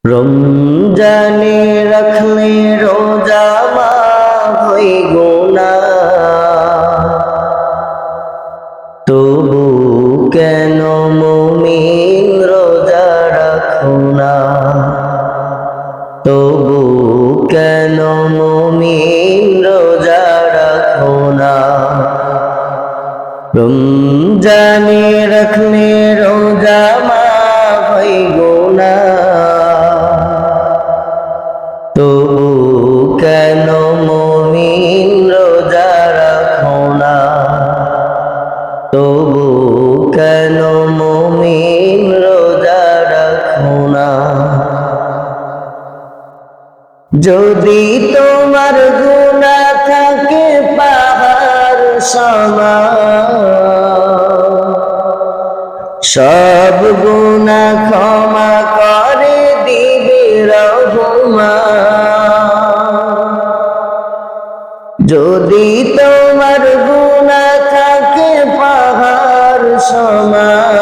রমজানে রাখলে রোজা মাফ হয় গুনাহ, তবু কেন মুমিন রোজা রাখো না? তবু কেন মুমিন রোজা রাখো না? রমজানে রাখলে রোজা মাফ হয় গুনাহ, তবু কেন মুমিন রোজা রাখো না? তবু কেন মুমিন রোজা রাখো না? যদি তোমার গুনাহ থাকে পাহাড় সমান, সব গুনাহ ক্ষমা করে দিবে রহমান। যদি তোমার গুনাহ থাকে পাহাড় সমান,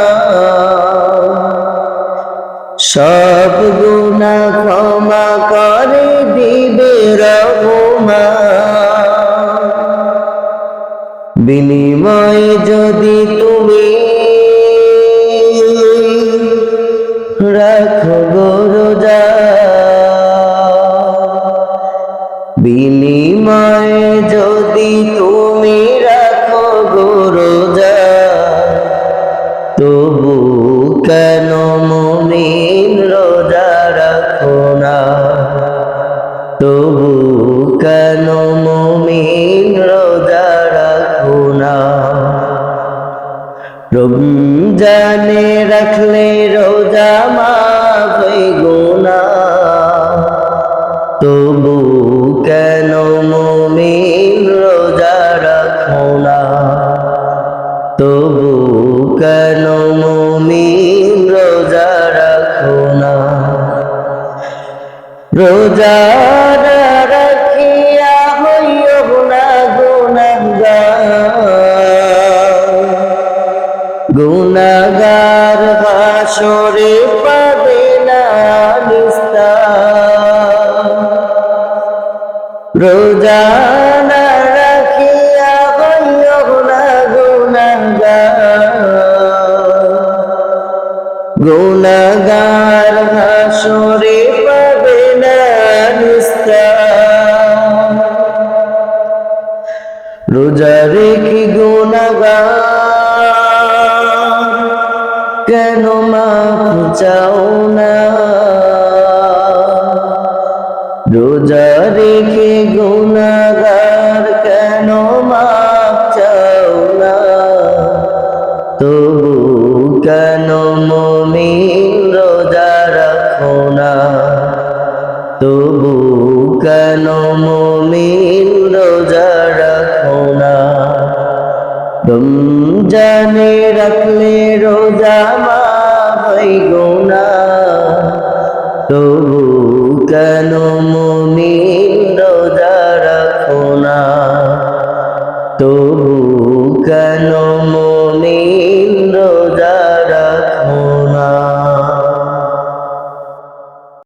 সব গুনাহ ক্ষমা করে দিবে রহমান। বিনিময়ে যদি তুমি রাখো রোজা, বিনিময়ে যদি তুমি রাখো রোজা, তবু কেন মুমিন রোজা রাখো না? তবু কেন মুমিন রোজা রাখো না? রমজানে রাখলে রোজা মাফ হয় গুনাহ, তবু কেন মুমিন রোজা রাখো না? তবু কেন মুমিন রোজা রাখো না? রোজা রাখিয়া হইও না গুনাহগার, গুনাহগার হাসরে পাবে না নিস্তার। রোজা না রাখিয়া হইও না গুনাহগার, গুনাহগার হাসরে পাবে না নিস্তার। রোজা রেখে গুনাহগার কেন মাফ চাও না? রোজা রেখে গুনাহগার কেন মাফ চাও না? তবু কেন মুমিন রোজা রাখো না? তবু কেন মুমিন রোজা রাখো না? রমজানে রাখলে রোজা